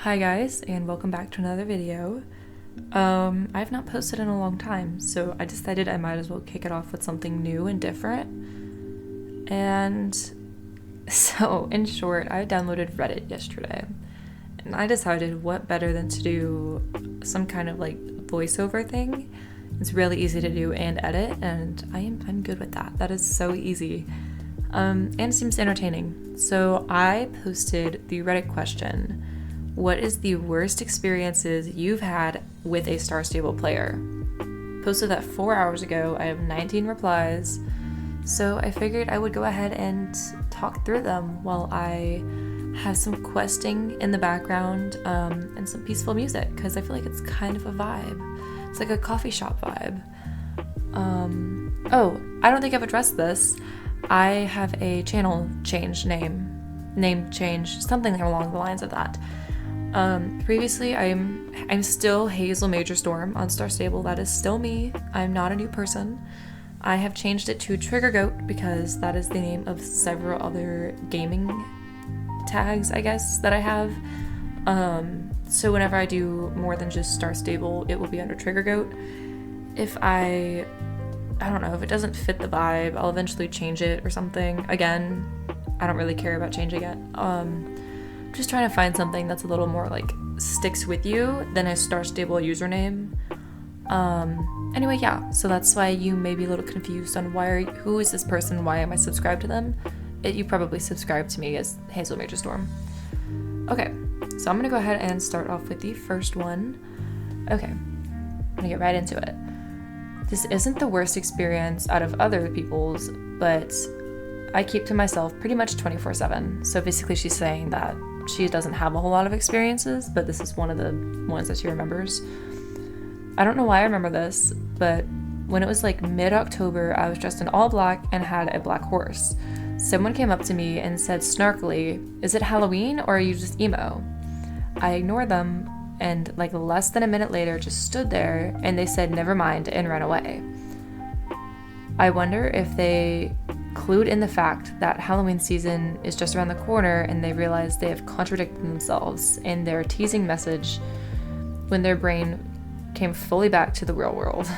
Hi guys, and welcome back to another video. I've not posted in a long time, so I decided I might as well kick it off with something new and different. And so, in short, I downloaded Reddit yesterday, and I decided what better than to do some kind of like voiceover thing. It's really easy to do and edit, and I'm good with that. That is so easy. And it seems entertaining. So I posted the Reddit question: what is the worst experiences you've had with a Star Stable player? Posted that 4 hours ago. I have 19 replies, so I figured I would go ahead and talk through them while I have some questing in the background and some peaceful music, because I feel like it's kind of a vibe. It's like a coffee shop vibe. Oh, I don't think I've addressed this. I have a channel change name change, something along the lines of that. Previously, I'm still Hazel Major Storm on Star Stable. That is still me. I'm not a new person. I have changed it to Trigger Goat because that is the name of several other gaming tags, I guess, that I have. So whenever I do more than just Star Stable, it will be under Trigger Goat. If I don't know, if it doesn't fit the vibe, I'll eventually change it or something. Again, I don't really care about changing it. Just trying to find something that's a little more like sticks with you than a Star Stable username. Anyway, yeah, so that's why you may be a little confused on who is this person, why am I subscribed to them? You probably subscribe to me as Hazel Major Storm. Okay, so I'm gonna go ahead and start off with the first one. Okay, I'm gonna get right into it. This isn't the worst experience out of other people's, but I keep to myself pretty much 24/7. So basically she's saying that she doesn't have a whole lot of experiences, but this is one of the ones that she remembers. I don't know why I remember this, but when it was like mid-October, I was dressed in all black and had a black horse. Someone came up to me and said snarkily, "Is it Halloween or are you just emo?" I ignored them, and like less than a minute later just stood there, and they said never mind and ran away. I wonder if they clued in the fact that Halloween season is just around the corner and they realize they have contradicted themselves in their teasing message when their brain came fully back to the real world.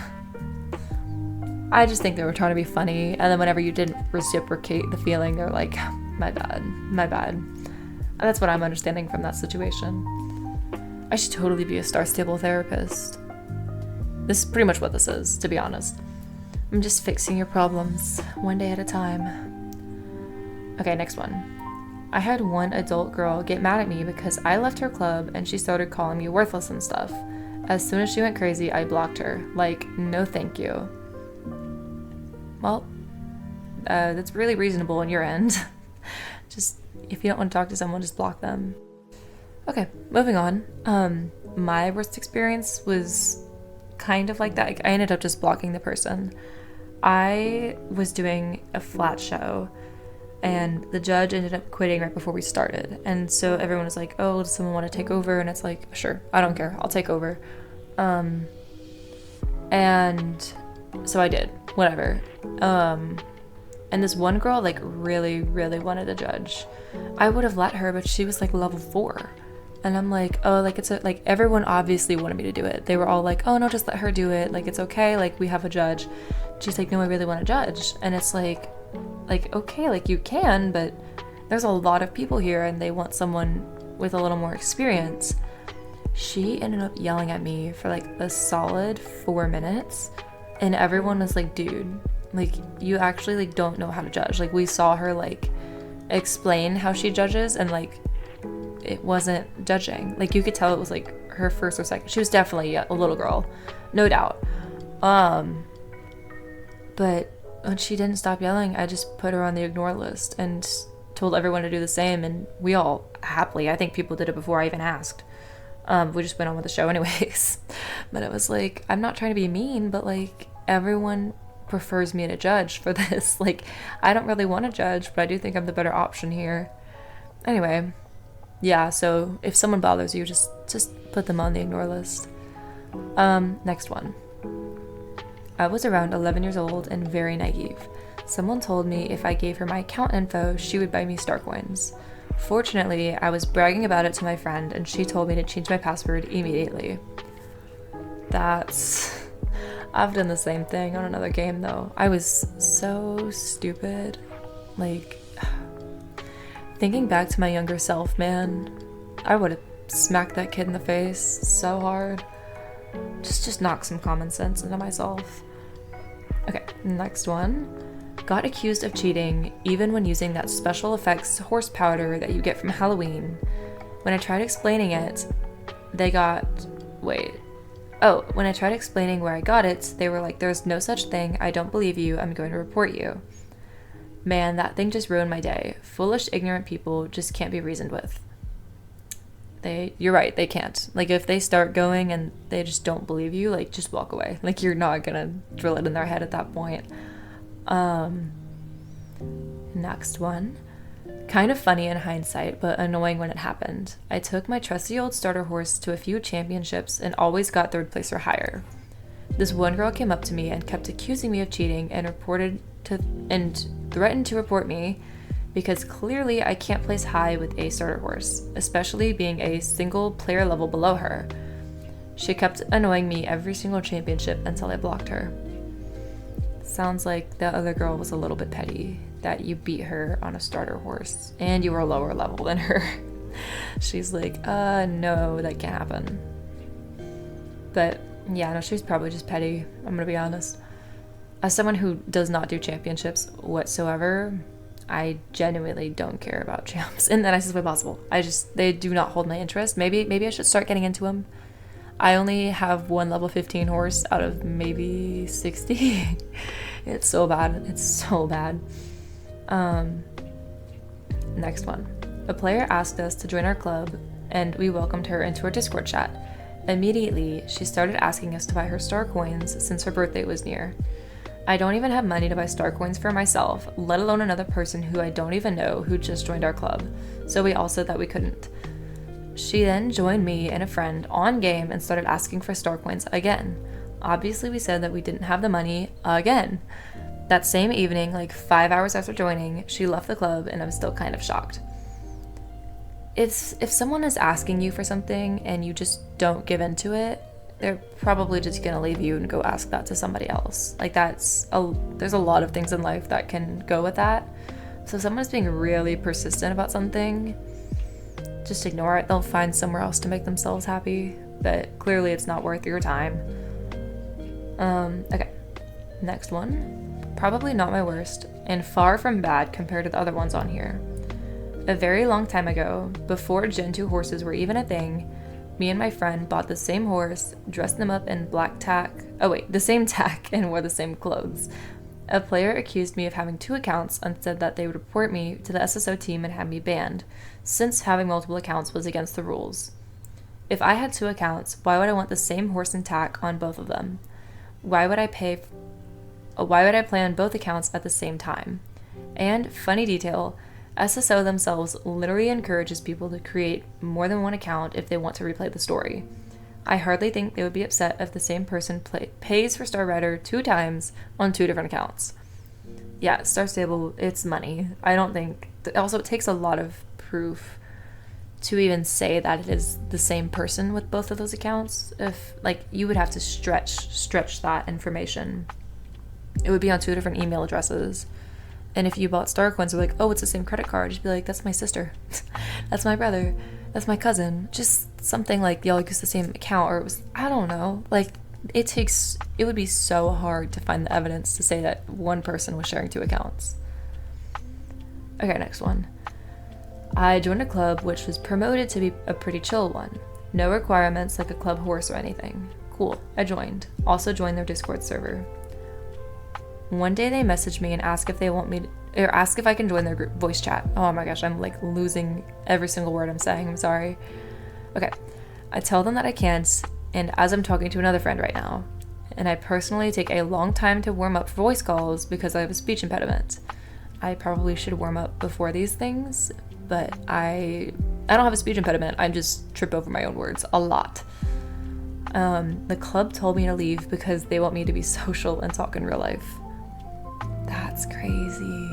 I just think they were trying to be funny, and then whenever you didn't reciprocate the feeling, they're like, my bad. That's what I'm understanding from that situation. I should totally be a Star Stable therapist. This is pretty much what this is, to be honest. I'm just fixing your problems, one day at a time. Okay, next one. I had one adult girl get mad at me because I left her club and she started calling me worthless and stuff. As soon as she went crazy, I blocked her. Like, no thank you. Well, that's really reasonable on your end. Just, if you don't want to talk to someone, just block them. Okay, moving on. My worst experience was kind of like that. I ended up just blocking the person. I was doing a flat show and the judge ended up quitting right before we started, and so everyone was like, oh, does someone want to take over? And it's like, sure, I don't care, I'll take over. And so I did, whatever. And this one girl like really wanted to judge. I would have let her, but she was like level 4. And I'm like, oh, like it's like everyone obviously wanted me to do it. They were all like, oh no, just let her do it. Like it's okay. Like we have a judge. She's like, no, I really want to judge. And it's like, okay, like you can, but there's a lot of people here and they want someone with a little more experience. She ended up yelling at me for like a solid 4 minutes. And everyone was like, dude, like you actually like don't know how to judge. Like we saw her like explain how she judges, and like it wasn't judging. Like you could tell it was like her first or second. She was definitely a little girl, no doubt. But when she didn't stop yelling, I just put her on the ignore list and told everyone to do the same, and we all happily, I think people did it before I even asked. We just went on with the show anyways. But it was like, I'm not trying to be mean, but like everyone prefers me to judge for this. Like I don't really want to judge, but I do think I'm the better option here. Anyway, yeah, so if someone bothers you, just put them on the ignore list. Next one. I was around 11 years old and very naive. Someone told me if I gave her my account info, she would buy me star coins. Fortunately, I was bragging about it to my friend and she told me to change my password immediately. I've done the same thing on another game though. I was so stupid. Like, thinking back to my younger self, man, I would have smacked that kid in the face so hard. Just knock some common sense into myself. Okay, next one. Got accused of cheating even when using that special effects horse powder that you get from Halloween. When I tried explaining it, when I tried explaining where I got it, they were like, there's no such thing, I don't believe you, I'm going to report you. Man, that thing just ruined my day. Foolish, ignorant people just can't be reasoned with. You're right, they can't. Like, if they start going and they just don't believe you, like, just walk away. Like, you're not gonna drill it in their head at that point. Next one. Kind of funny in hindsight, but annoying when it happened. I took my trusty old starter horse to a few championships and always got third place or higher. This one girl came up to me and kept accusing me of cheating and threatened to report me because clearly I can't place high with a starter horse, especially being a single player level below her. She kept annoying me every single championship until I blocked her. Sounds like the other girl was a little bit petty that you beat her on a starter horse and you were lower level than her. She's like, no, that can't happen. But yeah, no, she's probably just petty, I'm gonna be honest. As someone who does not do championships whatsoever, I genuinely don't care about champs in the nicest way possible. They do not hold my interest. Maybe I should start getting into them. I only have one level 15 horse out of maybe 60. It's so bad. Next one. A player asked us to join our club, and we welcomed her into our Discord chat. Immediately, she started asking us to buy her star coins since her birthday was near. I don't even have money to buy star coins for myself, let alone another person who I don't even know who just joined our club, so we all said that we couldn't. She then joined me and a friend on game and started asking for star coins again. Obviously, we said that we didn't have the money again. That same evening, like 5 hours after joining, she left the club and I'm still kind of shocked. If someone is asking you for something and you just don't give into it, they're probably just gonna leave you and go ask that to somebody else. Like there's a lot of things in life that can go with that. So if someone's being really persistent about something, just ignore it. They'll find somewhere else to make themselves happy, but clearly it's not worth your time. Okay, next one. Probably not my worst, and far from bad compared to the other ones on here. A very long time ago, before Gen 2 horses were even a thing, me and my friend bought the same horse, dressed them up in the same tack, and wore the same clothes. A player accused me of having 2 accounts and said that they would report me to the SSO team and have me banned, since having multiple accounts was against the rules. If I had 2 accounts, why would I want the same horse and tack on both of them? Why would I play on both accounts at the same time? And, funny detail, SSO themselves literally encourages people to create more than one account if they want to replay the story. I hardly think they would be upset if the same person pays for Star Rider 2 times on 2 different accounts. Yeah, Star Stable, it's money. I don't think... Also, it takes a lot of proof to even say that it is the same person with both of those accounts. If, you would have to stretch that information. It would be on 2 different email addresses. And if you bought star coins, they're like, oh, it's the same credit card. Just be like, that's my sister. That's my brother. That's my cousin. Just something like y'all use the same account, or it was, I don't know. It would be so hard to find the evidence to say that one person was sharing 2 accounts. Okay, next one. I joined a club which was promoted to be a pretty chill one. No requirements like a club horse or anything. Cool, I joined. Also joined their Discord server. One day they messaged me and asked if I can join their group voice chat. Oh my gosh, I'm losing every single word I'm saying. I'm sorry. Okay. I tell them that I can't, and as I'm talking to another friend right now, and I personally take a long time to warm up for voice calls because I have a speech impediment. I probably should warm up before these things, but I don't have a speech impediment. I just trip over my own words a lot. The club told me to leave because they want me to be social and talk in real life. That's crazy.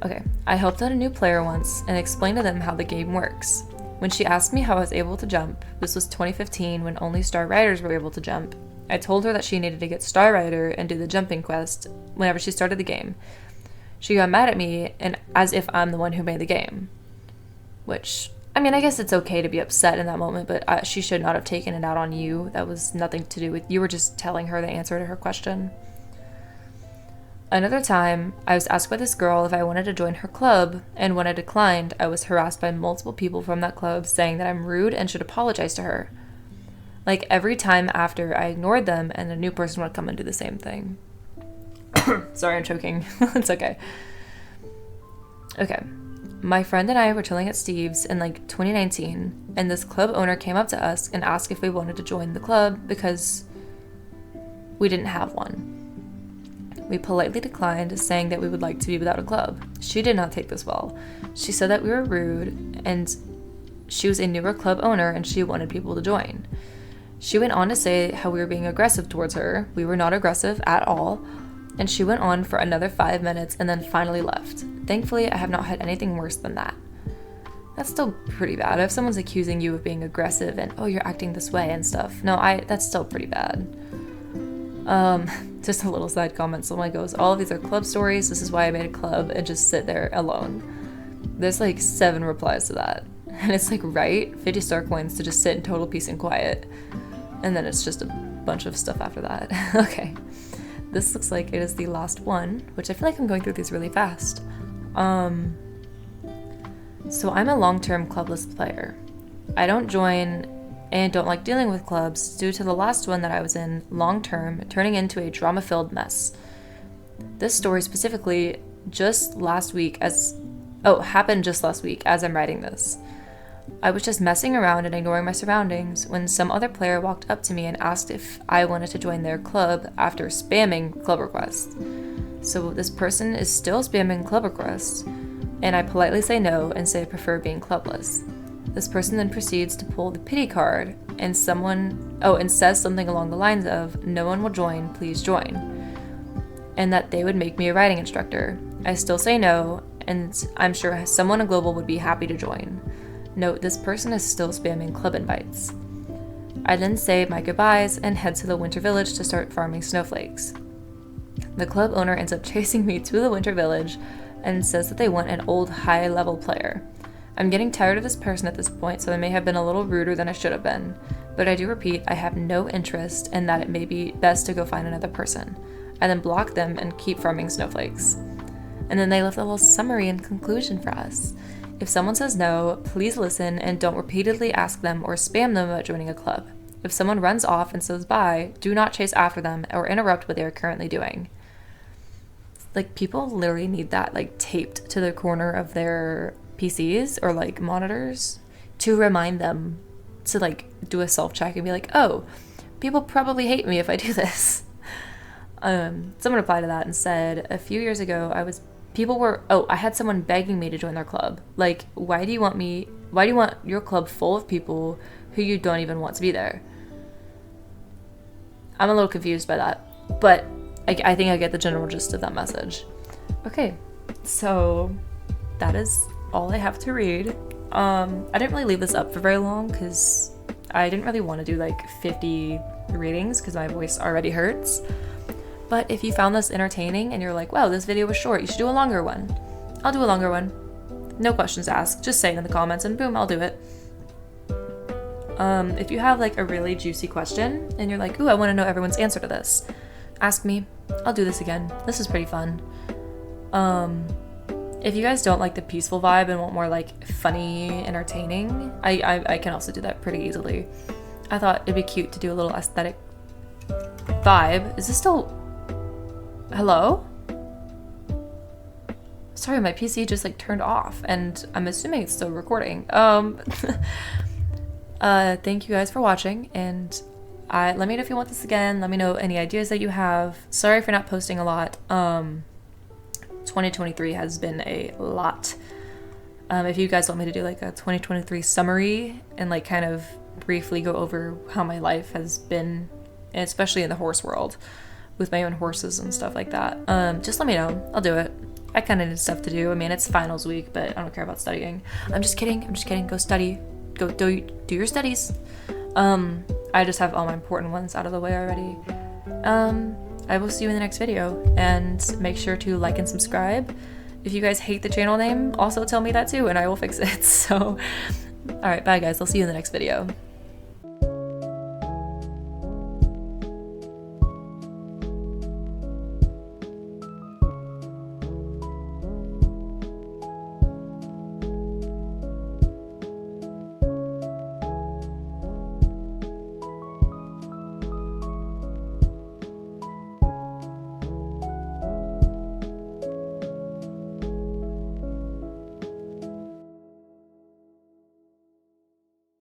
Okay, I helped out a new player once and explained to them how the game works. When she asked me how I was able to jump, this was 2015 when only Star Riders were able to jump, I told her that she needed to get Star Rider and do the jumping quest whenever she started the game. She got mad at me and as if I'm the one who made the game. Which, I mean, I guess it's okay to be upset in that moment, but she should not have taken it out on you. That was nothing to do with you. Were just telling her the answer to her question. Another time, I was asked by this girl if I wanted to join her club, and when I declined, I was harassed by multiple people from that club saying that I'm rude and should apologize to her. Like every time after, I ignored them, and a new person would come and do the same thing. Sorry, I'm choking. It's okay. Okay. My friend and I were chilling at Steve's in like 2019, and this club owner came up to us and asked if we wanted to join the club because we didn't have one. We politely declined, saying that we would like to be without a club. She did not take this well. She said that we were rude, and she was a newer club owner, and she wanted people to join. She went on to say how we were being aggressive towards her. We were not aggressive at all, and she went on for another 5 minutes and then finally left. Thankfully, I have not had anything worse than that. That's still pretty bad. If someone's accusing you of being aggressive and, oh, you're acting this way and stuff. No, that's still pretty bad. Just a little side comment. Someone goes, all of these are club stories. This is why I made a club and just sit there alone. There's like 7 replies to that. And it's like, right? 50 star coins to just sit in total peace and quiet. And then it's just a bunch of stuff after that. Okay. This looks like it is the last one, which I feel like I'm going through these really fast. So I'm a long-term clubless player. I don't join and don't like dealing with clubs due to the last one that I was in long-term turning into a drama-filled mess. This story specifically happened just last week as I'm writing this. I was just messing around and ignoring my surroundings when some other player walked up to me and asked if I wanted to join their club after spamming club requests. So this person is still spamming club requests, and I politely say no and say I prefer being clubless. This person then proceeds to pull the pity card and says something along the lines of, "No one will join, please join," and that they would make me a writing instructor. I still say no, and I'm sure someone in Global would be happy to join. Note, this person is still spamming club invites. I then say my goodbyes and head to the Winter Village to start farming snowflakes. The club owner ends up chasing me to the Winter Village and says that they want an old high-level player. I'm getting tired of this person at this point, so I may have been a little ruder than I should have been, but I do repeat, I have no interest and that it may be best to go find another person. I then block them and keep farming snowflakes. And then they left a little summary and conclusion for us. If someone says no, please listen and don't repeatedly ask them or spam them about joining a club. If someone runs off and says bye, do not chase after them or interrupt what they are currently doing. Like, people literally need that, like, taped to the corner of their PCs or, like, monitors to remind them to, like, do a self-check and be like, oh, people probably hate me if I do this. Someone replied to that and said, a few years ago, I had someone begging me to join their club. Like, why do you want your club full of people who you don't even want to be there? I'm a little confused by that, but I think I get the general gist of that message. Okay, so that is all I have to read. I didn't really leave this up for very long because I didn't really want to do like 50 readings because my voice already hurts. But if you found this entertaining and you're like, wow, this video was short, you should do a longer one. I'll do a longer one. No questions asked. Just say it in the comments and boom, I'll do it. If you have like a really juicy question and you're like, ooh, I want to know everyone's answer to this, ask me. I'll do this again. This is pretty fun. If you guys don't like the peaceful vibe and want more like funny, entertaining, I can also do that pretty easily. I thought it'd be cute to do a little aesthetic vibe. Is this still... Hello? Sorry, my PC just like turned off and I'm assuming it's still recording. Thank you guys for watching, and let me know if you want this again. Let me know any ideas that you have. Sorry for not posting a lot. 2023 has been a lot. If you guys want me to do like a 2023 summary and like kind of briefly go over how my life has been, especially in the horse world with my own horses and stuff like that, just let me know. I'll do it. I kind of need stuff to do. I mean, it's finals week, but I don't care about studying. I'm just kidding. Go study. Go do your studies. I just have all my important ones out of the way already. I will see you in the next video, and make sure to like and subscribe. If you guys hate the channel name, also tell me that too, and I will fix it. So, alright, bye guys. I'll see you in the next video.